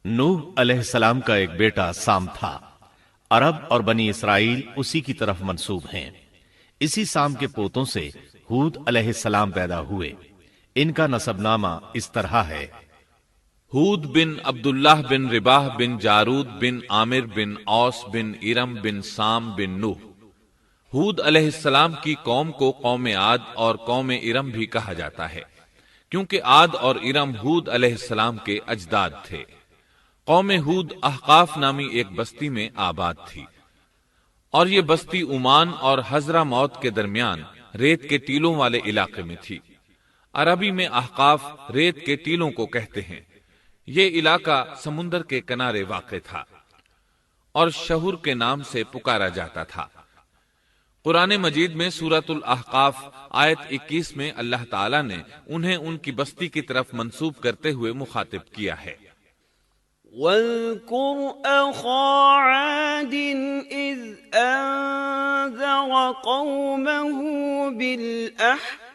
نوح علیہ السلام کا ایک بیٹا سام تھا۔ عرب اور بنی اسرائیل اسی کی طرف منسوب ہیں۔ اسی سام کے پوتوں سے ہود علیہ السلام پیدا ہوئے۔ ان کا نسب نامہ اس طرح ہے: ہود بن عبداللہ بن رباح بن جارود بن عامر بن اوس بن ارم بن سام بن نوح۔ ہود علیہ السلام کی قوم کو قوم عاد اور قوم ارم بھی کہا جاتا ہے، کیونکہ عاد اور ارم ہود علیہ السلام کے اجداد تھے۔ قوم ہود احقاف نامی ایک بستی میں آباد تھی، اور یہ بستی عمان اور حضرہ موت کے درمیان ریت کے ٹیلوں والے علاقے میں تھی۔ عربی میں احقاف ریت کے ٹیلوں کو کہتے ہیں۔ یہ علاقہ سمندر کے کنارے واقع تھا اور شہر کے نام سے پکارا جاتا تھا۔ قرآن مجید میں سورۃ الاحقاف آیت 21 میں اللہ تعالیٰ نے انہیں ان کی بستی کی طرف منسوب کرتے ہوئے مخاطب کیا ہے۔ وَاذْكُرْ أَخَا عَادٍ إِذْ أَنذَرَ قَوْمَهُ بِالْأَحْقَافِ۔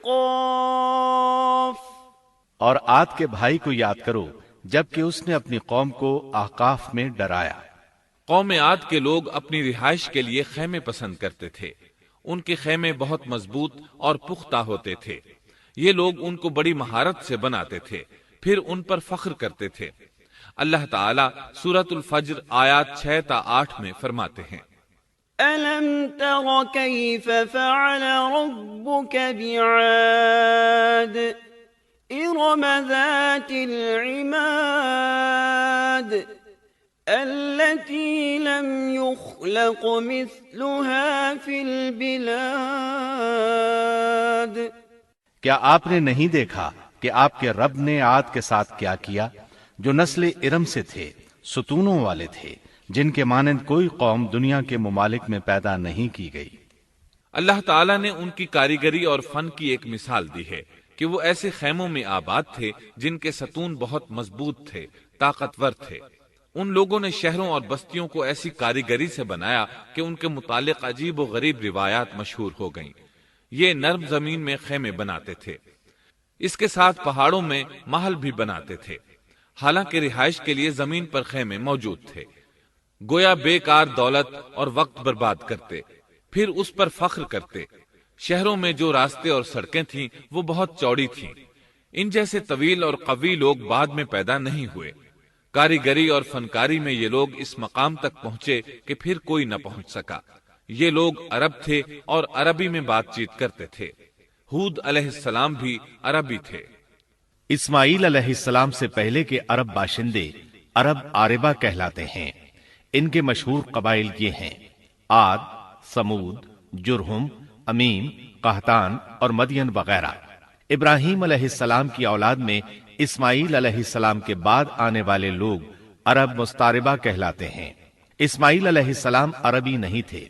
اور عاد کے بھائی کو یاد کرو جبکہ اس نے اپنی قوم کو احقاف میں ڈرایا۔ قوم عاد کے لوگ اپنی رہائش کے لیے خیمے پسند کرتے تھے۔ ان کے خیمے بہت مضبوط اور پختہ ہوتے تھے۔ یہ لوگ ان کو بڑی مہارت سے بناتے تھے، پھر ان پر فخر کرتے تھے۔ اللہ تعالیٰ سورۃ الفجر آیات 6 تا 8 میں فرماتے ہیں: أَلَمْ تَرَ كَيْفَ فَعَلَ رَبُّكَ بِعَادٍ إِرَمَ ذَاتِ الْعِمَادِ الَّتِي لَمْ يُخْلَقْ مِثْلُهَا فِي الْبِلَادِ۔ کیا آپ نے نہیں دیکھا کہ آپ کے رب نے عاد کے ساتھ کیا کیا، جو نسل ارم سے تھے، ستونوں والے تھے، جن کے مانند کوئی قوم دنیا کے ممالک میں پیدا نہیں کی گئی۔ اللہ تعالیٰ نے ان کی کاریگری اور فن کی ایک مثال دی ہے کہ وہ ایسے خیموں میں آباد تھے جن کے ستون بہت مضبوط تھے، طاقتور تھے۔ ان لوگوں نے شہروں اور بستیوں کو ایسی کاریگری سے بنایا کہ ان کے متعلق عجیب و غریب روایات مشہور ہو گئیں۔ یہ نرم زمین میں خیمے بناتے تھے، اس کے ساتھ پہاڑوں میں محل بھی بناتے تھے۔ حالانکہ رہائش کے لیے زمین پر خیمے موجود تھے، گویا بیکار دولت اور وقت برباد کرتے، پھر اس پر فخر کرتے۔ شہروں میں جو راستے اور سڑکیں تھیں وہ بہت چوڑی تھیں۔ ان جیسے طویل اور قوی لوگ بعد میں پیدا نہیں ہوئے۔ کاریگری اور فنکاری میں یہ لوگ اس مقام تک پہنچے کہ پھر کوئی نہ پہنچ سکا۔ یہ لوگ عرب تھے اور عربی میں بات چیت کرتے تھے۔ ہود علیہ السلام بھی عربی تھے۔ اسماعیل علیہ السلام سے پہلے کے عرب باشندے عرب عاربہ کہلاتے ہیں۔ ان کے مشہور قبائل یہ ہیں: عاد، سمود، جرہم، امیم، قحطان اور مدین وغیرہ۔ ابراہیم علیہ السلام کی اولاد میں اسماعیل علیہ السلام کے بعد آنے والے لوگ عرب مستعربہ کہلاتے ہیں۔ اسماعیل علیہ السلام عربی نہیں تھے،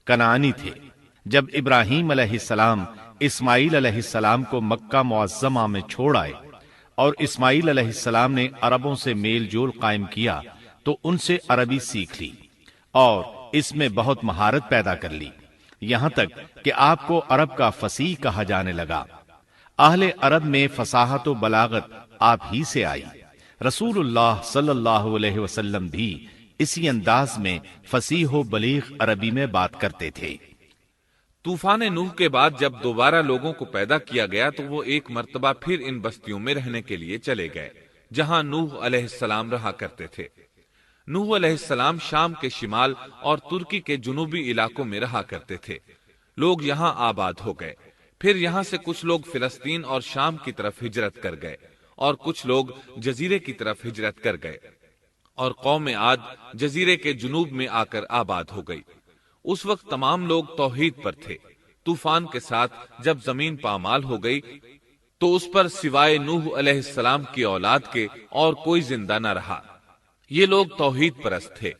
کنعانی تھے۔ جب ابراہیم علیہ السلام اسماعیل علیہ السلام کو مکہ معظمہ میں چھوڑ آئے اور اسماعیل علیہ السلام نے عربوں سے میل جول قائم کیا تو ان سے عربی سیکھ لی اور اس میں بہت مہارت پیدا کر لی، یہاں تک کہ آپ کو عرب کا فصیح کہا جانے لگا۔ اہل عرب میں فصاحت و بلاغت آپ ہی سے آئی۔ رسول اللہ صلی اللہ علیہ وسلم بھی اسی انداز میں فصیح و بلیغ عربی میں بات کرتے تھے۔ طوفان نوح کے بعد جب دوبارہ لوگوں کو پیدا کیا گیا تو وہ ایک مرتبہ پھر ان بستیوں میں رہنے کے لیے چلے گئے جہاں نوح علیہ السلام رہا کرتے تھے۔ نوح علیہ السلام شام کے شمال اور ترکی کے جنوبی علاقوں میں رہا کرتے تھے۔ لوگ یہاں آباد ہو گئے۔ پھر یہاں سے کچھ لوگ فلسطین اور شام کی طرف ہجرت کر گئے اور کچھ لوگ جزیرے کی طرف ہجرت کر گئے، اور قوم عاد جزیرے کے جنوب میں آ کر آباد ہو گئی۔ اس وقت تمام لوگ توحید پر تھے۔ طوفان کے ساتھ جب زمین پامال ہو گئی تو اس پر سوائے نوح علیہ السلام کی اولاد کے اور کوئی زندہ نہ رہا۔ یہ لوگ توحید پرست تھے،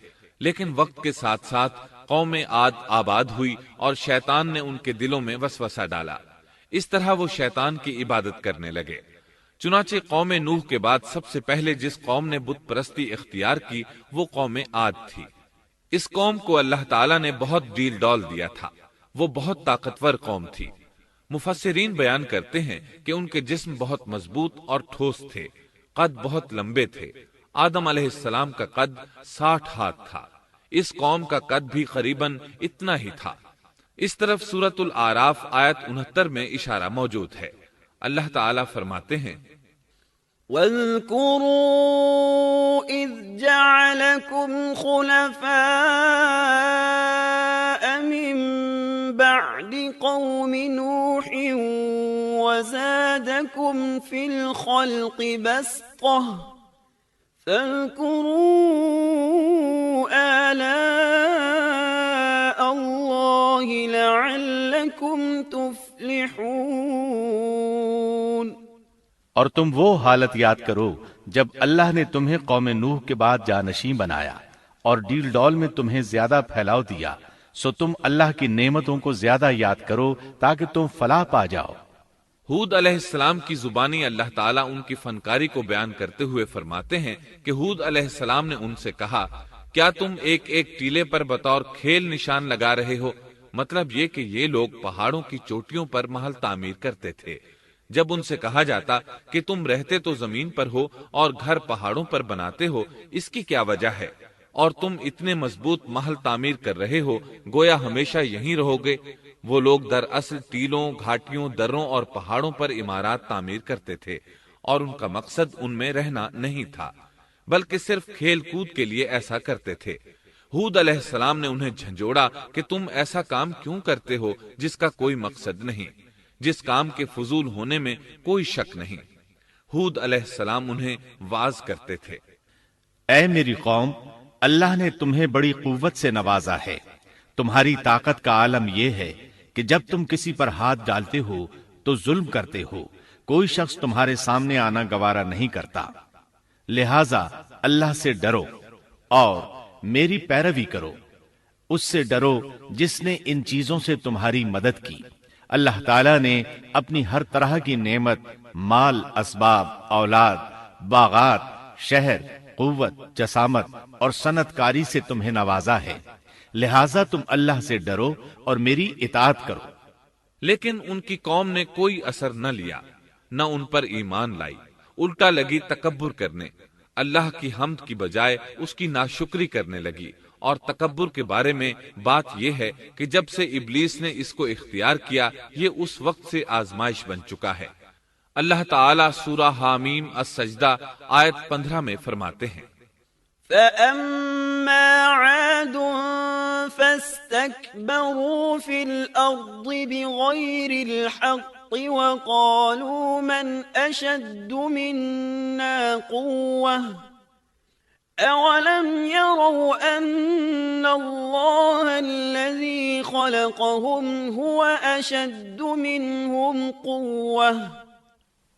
لیکن وقت کے ساتھ ساتھ قوم عاد آباد ہوئی اور شیطان نے ان کے دلوں میں وسوسہ ڈالا۔ اس طرح وہ شیطان کی عبادت کرنے لگے۔ چنانچہ قوم نوح کے بعد سب سے پہلے جس قوم نے بت پرستی اختیار کی وہ قوم عاد تھی۔ اس قوم کو اللہ تعالیٰ نے بہت ڈیل ڈال دیا تھا۔ وہ بہت طاقتور قوم تھی۔ مفسرین بیان کرتے ہیں کہ ان کے جسم بہت مضبوط اور ٹھوس تھے، قد بہت لمبے تھے، آدم علیہ السلام کا قد 60 ہاتھ تھا، اس قوم کا قد بھی قریباً اتنا ہی تھا۔ اس طرف سورۃ الاعراف آیت 69 میں اشارہ موجود ہے۔ اللہ تعالیٰ فرماتے ہیں وَاذْكُرُوا إِذْ جَعَلَكُمْ خُلَفَاءَ مِن بَعْدِ قَوْمِ نُوحٍ وَزَادَكُمْ فِي الْخَلْقِ بَسْطَةً فَاذْكُرُوا آلَاءَ اللَّهِ لَعَلَّكُمْ تُفْلِحُونَ۔ اور تم وہ حالت یاد کرو جب اللہ نے تمہیں قوم نوح کے بعد جانشین بنایا اور ڈیل ڈول میں تمہیں زیادہ پھیلاؤ دیا، سو تم اللہ کی نعمتوں کو زیادہ یاد کرو تاکہ تم فلاح پا جاؤ۔ ہود علیہ السلام کی زبانی اللہ تعالیٰ ان کی فنکاری کو بیان کرتے ہوئے فرماتے ہیں کہ ہود علیہ السلام نے ان سے کہا، کیا تم ایک ایک ٹیلے پر بطور کھیل نشان لگا رہے ہو؟ مطلب یہ کہ یہ لوگ پہاڑوں کی چوٹیوں پر محل تعمیر کرتے تھے۔ جب ان سے کہا جاتا کہ تم رہتے تو زمین پر ہو اور گھر پہاڑوں پر بناتے ہو، اس کی کیا وجہ ہے؟ اور تم اتنے مضبوط محل تعمیر کر رہے ہو، گویا ہمیشہ یہیں رہو گے۔ وہ لوگ دراصل ٹیلوں، گھاٹیوں، دروں اور پہاڑوں پر عمارات تعمیر کرتے تھے، اور ان کا مقصد ان میں رہنا نہیں تھا، بلکہ صرف کھیل کود کے لیے ایسا کرتے تھے۔ ہود علیہ السلام نے انہیں جھنجھوڑا کہ تم ایسا کام کیوں کرتے ہو جس کا کوئی مقصد نہیں، جس کام کے فضول ہونے میں کوئی شک نہیں۔ ہود علیہ السلام انہیں واعظ کرتے تھے، اے میری قوم، اللہ نے تمہیں بڑی قوت سے نوازا ہے۔ تمہاری طاقت کا عالم یہ ہے کہ جب تم کسی پر ہاتھ ڈالتے ہو تو ظلم کرتے ہو، کوئی شخص تمہارے سامنے آنا گوارا نہیں کرتا۔ لہذا اللہ سے ڈرو اور میری پیروی کرو، اس سے ڈرو جس نے ان چیزوں سے تمہاری مدد کی۔ اللہ تعالیٰ نے اپنی ہر طرح کی نعمت، مال، اسباب، اولاد، باغات، شہر، قوت، جسامت اور صنعت کاری سے تمہیں نوازا ہے، لہٰذا تم اللہ سے ڈرو اور میری اطاعت کرو۔ لیکن ان کی قوم نے کوئی اثر نہ لیا، نہ ان پر ایمان لائی، الٹا لگی تکبر کرنے، اللہ کی حمد کی بجائے اس کی ناشکری کرنے لگی۔ اور تکبر کے بارے میں بات یہ ہے کہ جب سے ابلیس نے اس کو اختیار کیا، یہ اس وقت سے آزمائش بن چکا ہے۔ اللہ تعالیٰ سورہ حامیم السجدہ آیت 15 میں فرماتے ہیں، فَأَمَّا عَادٌ فَاسْتَكْبَرُوا فِي الْأَرْضِ بِغَيْرِ الْحَقِّ وَقَالُوا مَنْ أَشَدُّ مِنَّا قُوَّةً أَوَلَمْ يَرَوْا أَنَّ اللَّهَ الَّذِي خَلَقَهُمْ هُوَ أَشَدُّ مِنْهُمْ قُوَّةً۔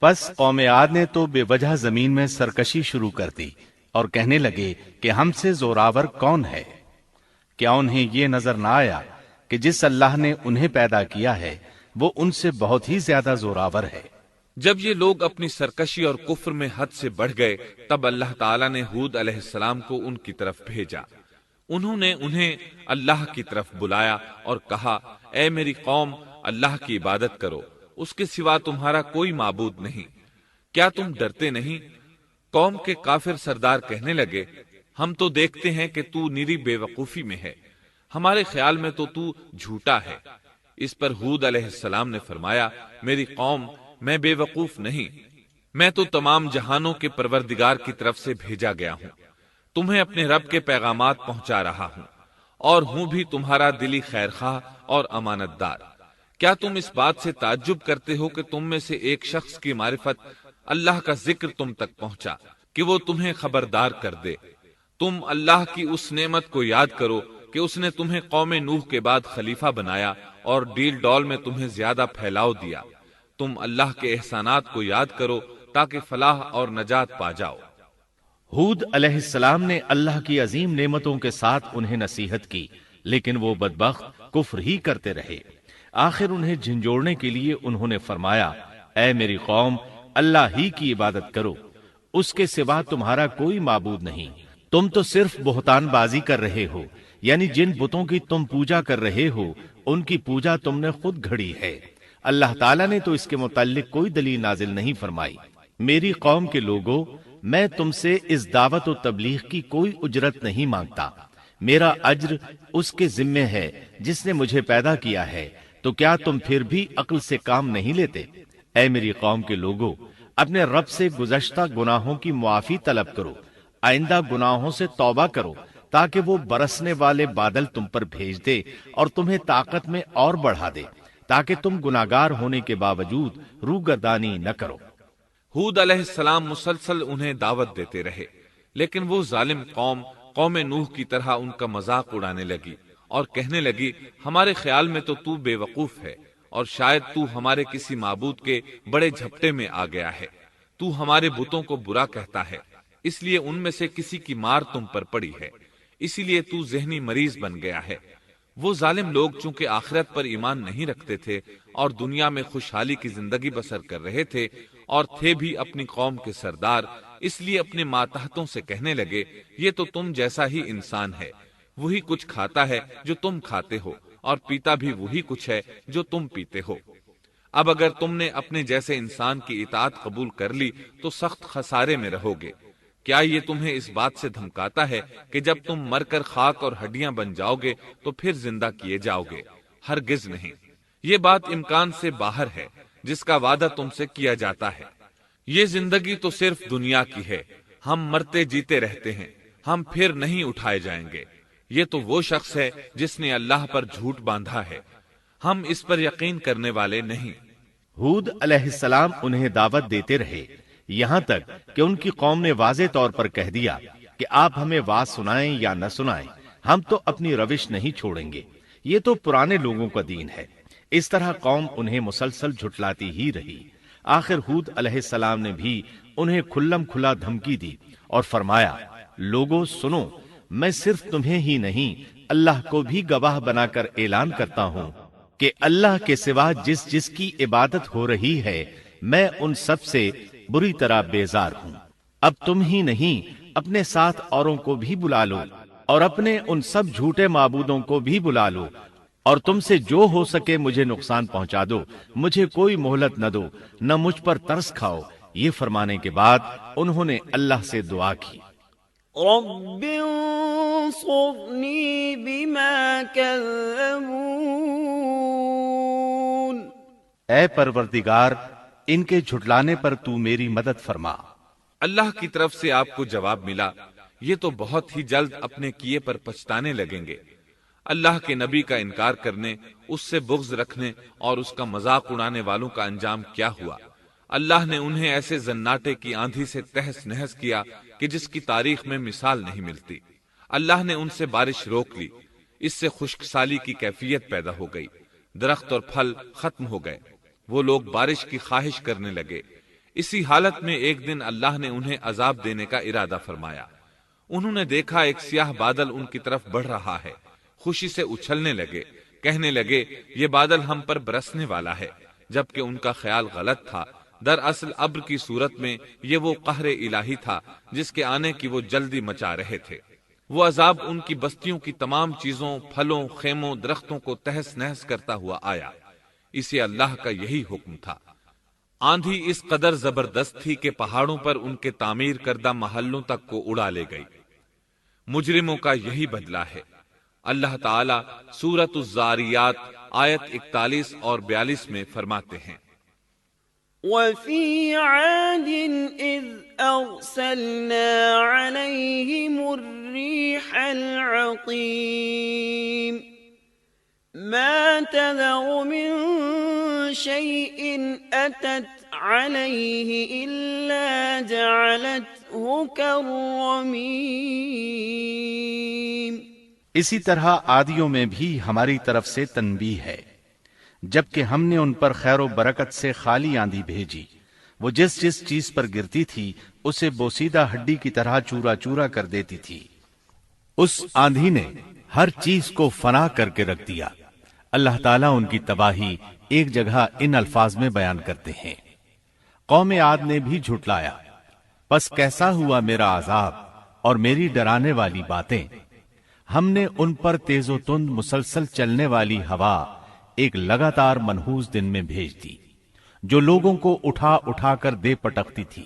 پس قوم عاد نے تو بے وجہ زمین میں سرکشی شروع کر دی اور کہنے لگے کہ ہم سے زوراور کون ہے؟ کیا انہیں یہ نظر نہ آیا کہ جس اللہ نے انہیں پیدا کیا ہے وہ ان سے بہت ہی زیادہ زوراور ہے؟ جب یہ لوگ اپنی سرکشی اور کفر میں حد سے بڑھ گئے، تب اللہ تعالیٰ نے ہود علیہ السلام کو ان کی طرف بھیجا۔ انہوں نے انہیں اللہ کی طرف بلایا اور کہا، اے میری قوم، اللہ کی عبادت کرو، اس کے سوا تمہارا کوئی معبود نہیں۔ کیا تم ڈرتے نہیں؟ قوم کے کافر سردار کہنے لگے، ہم تو دیکھتے ہیں کہ تو نری بے وقوفی میں ہے، ہمارے خیال میں تو جھوٹا ہے۔ اس پر ہود علیہ السلام نے فرمایا، میری قوم، میں بے وقوف نہیں، میں تو تمام جہانوں کے پروردگار کی طرف سے بھیجا گیا ہوں، تمہیں اپنے رب کے پیغامات پہنچا رہا ہوں، اور ہوں بھی تمہارا دلی خیر خواہ اور امانت دار۔ کیا تم اس بات سے تعجب کرتے ہو کہ تم میں سے ایک شخص کی معرفت، اللہ کا ذکر تم تک پہنچا کہ وہ تمہیں خبردار کر دے؟ تم اللہ کی اس نعمت کو یاد کرو کہ اس نے تمہیں قوم نوح کے بعد خلیفہ بنایا اور ڈیل ڈول میں تمہیں زیادہ پھیلاؤ دیا۔ تم اللہ کے احسانات کو یاد کرو تاکہ فلاح اور نجات پا جاؤ۔ ہود علیہ السلام نے اللہ کی عظیم نعمتوں کے ساتھ انہیں نصیحت کی، لیکن وہ بدبخت کفر ہی کرتے رہے۔ آخر انہیں جھنجھوڑنے کے لیے انہوں نے فرمایا، اے میری قوم، اللہ ہی کی عبادت کرو، اس کے سوا تمہارا کوئی معبود نہیں۔ تم تو صرف بہتان بازی کر رہے ہو، یعنی جن بتوں کی تم پوجا کر رہے ہو ان کی پوجا تم نے خود گھڑی ہے۔ اللہ تعالیٰ نے تو اس کے متعلق کوئی دلیل نازل نہیں فرمائی۔ میری قوم کے لوگوں، میں تم سے اس دعوت و تبلیغ کی کوئی اجرت نہیں مانگتا، میرا اجر اس کے ذمے ہے جس نے مجھے پیدا کیا ہے، تو کیا تم پھر بھی عقل سے کام نہیں لیتے؟ اے میری قوم کے لوگوں، اپنے رب سے گزشتہ گناہوں کی معافی طلب کرو، آئندہ گناہوں سے توبہ کرو، تاکہ وہ برسنے والے بادل تم پر بھیج دے اور تمہیں طاقت میں اور بڑھا دے، تاکہ تم گناہگار ہونے کے باوجود روگردانی نہ کرو۔ ہود علیہ السلام مسلسل انہیں دعوت دیتے رہے، لیکن وہ ظالم قوم نوح کی طرح ان کا مذاق اڑانے لگی اور کہنے لگی، ہمارے خیال میں تو بے وقوف ہے اور شاید تو ہمارے کسی معبود کے بڑے جھپٹے میں آ گیا ہے، تو ہمارے بتوں کو برا کہتا ہے، اس لیے ان میں سے کسی کی مار تم پر پڑی ہے، اسی لیے تو ذہنی مریض بن گیا ہے۔ وہ ظالم لوگ چونکہ آخرت پر ایمان نہیں رکھتے تھے اور دنیا میں خوشحالی کی زندگی بسر کر رہے تھے اور تھے بھی اپنی قوم کے سردار، اس لیے اپنے ماتحتوں سے کہنے لگے، یہ تو تم جیسا ہی انسان ہے، وہی کچھ کھاتا ہے جو تم کھاتے ہو اور پیتا بھی وہی کچھ ہے جو تم پیتے ہو۔ اب اگر تم نے اپنے جیسے انسان کی اطاعت قبول کر لی تو سخت خسارے میں رہو گے۔ کیا یہ تمہیں اس بات سے دھمکاتا ہے کہ جب تم مر کر خاک اور ہڈیاں بن جاؤ گے تو پھر زندہ کیے جاؤ گے؟ ہرگز نہیں، یہ بات امکان سے باہر ہے جس کا وعدہ تم سے کیا جاتا ہے۔ یہ زندگی تو صرف دنیا کی ہے، ہم مرتے جیتے رہتے ہیں، ہم پھر نہیں اٹھائے جائیں گے۔ یہ تو وہ شخص ہے جس نے اللہ پر جھوٹ باندھا ہے، ہم اس پر یقین کرنے والے نہیں۔ ہود علیہ السلام انہیں دعوت دیتے رہے، یہاں تک کہ ان کی قوم نے واضح طور پر کہہ دیا کہ آپ ہمیں واز سنائیں یا نہ سنائیں، ہم تو اپنی روش نہیں چھوڑیں گے، یہ تو پرانے لوگوں کا دین ہے۔ اس طرح قوم انہیں مسلسل جھٹلاتی ہی رہی۔ آخر ہود علیہ السلام نے بھی انہیں کھلم کھلا دھمکی دی اور فرمایا، لوگوں سنو، میں صرف تمہیں ہی نہیں اللہ کو بھی گواہ بنا کر اعلان کرتا ہوں کہ اللہ کے سوا جس کی عبادت ہو رہی ہے میں ان سب سے بری طرح بیزار ہوں۔ اب تم ہی نہیں اپنے ساتھ اوروں کو بھی بلا لو اور اپنے ان سب جھوٹے معبودوں کو بھی بلا لو، اور تم سے جو ہو سکے مجھے نقصان پہنچا دو، مجھے کوئی مہلت نہ دو، نہ مجھ پر ترس کھاؤ۔ یہ فرمانے کے بعد انہوں نے اللہ سے دعا کی، رب انصرنی بما کذبون، اے پروردگار ان کے جھٹلانے پر تو میری مدد فرما۔ اللہ کی طرف سے آپ کو جواب ملا، یہ تو بہت ہی جلد اپنے کیے پر پچھتانے لگیں گے۔ اللہ کے نبی کا انکار کرنے، اس سے بغض رکھنے اور اس کا مذاق اڑانے والوں کا انجام کیا ہوا؟ اللہ نے انہیں ایسے زناٹے کی آندھی سے تہس نہس کیا کہ جس کی تاریخ میں مثال نہیں ملتی۔ اللہ نے ان سے بارش روک لی، اس سے خشک سالی کی کیفیت پیدا ہو گئی، درخت اور پھل ختم ہو گئے، وہ لوگ بارش کی خواہش کرنے لگے۔ اسی حالت میں ایک دن اللہ نے انہیں عذاب دینے کا ارادہ فرمایا۔ انہوں نے دیکھا ایک سیاہ بادل ان کی طرف بڑھ رہا ہے، خوشی سے اچھلنے لگے، کہنے لگے یہ بادل ہم پر برسنے والا ہے، جبکہ ان کا خیال غلط تھا۔ دراصل ابر کی صورت میں یہ وہ قہر الہی تھا جس کے آنے کی وہ جلدی مچا رہے تھے۔ وہ عذاب ان کی بستیوں کی تمام چیزوں، پھلوں، خیموں، درختوں کو تہس نہس کرتا ہوا آیا۔ اسے اللہ کا یہی حکم تھا۔ آندھی اس قدر زبردست تھی کہ پہاڑوں پر ان کے تعمیر کردہ محلوں تک کو اڑا لے گئی۔ مجرموں کا یہی بدلہ ہے۔ اللہ تعالی سورۃ الزاریات آیت 41 اور 42 میں فرماتے ہیں، وفي عاد إذ أرسلنا عليهم الريح العقيم ما تذر من شيء أتت عليه إلا جعلته كالرميم۔ اسی طرح عادیوں میں بھی ہماری طرف سے تنبیہ ہے، جبکہ ہم نے ان پر خیر و برکت سے خالی آندھی بھیجی، وہ جس چیز پر گرتی تھی اسے بوسیدہ ہڈی کی طرح چورا چورا کر دیتی تھی۔ اس آندھی نے ہر چیز کو فنا کر کے رکھ دیا۔ اللہ تعالیٰ ان کی تباہی ایک جگہ ان الفاظ میں بیان کرتے ہیں، قوم عاد نے بھی جھٹلایا، پس کیسا ہوا میرا عذاب اور میری ڈرانے والی باتیں۔ ہم نے ان پر تیز و تند مسلسل چلنے والی ہوا ایک لگاتار منحوس دن میں بھیج دی، جو لوگوں کو اٹھا اٹھا کر دے پٹکتی تھی۔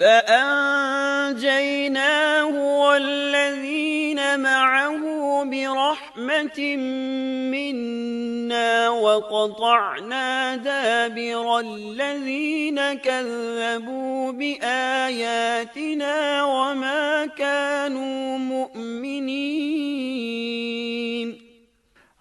فأنجيناه والذين معه برحمة منا وقطعنا دابر الذين كذبوا بآياتنا وما كانوا مؤمنين۔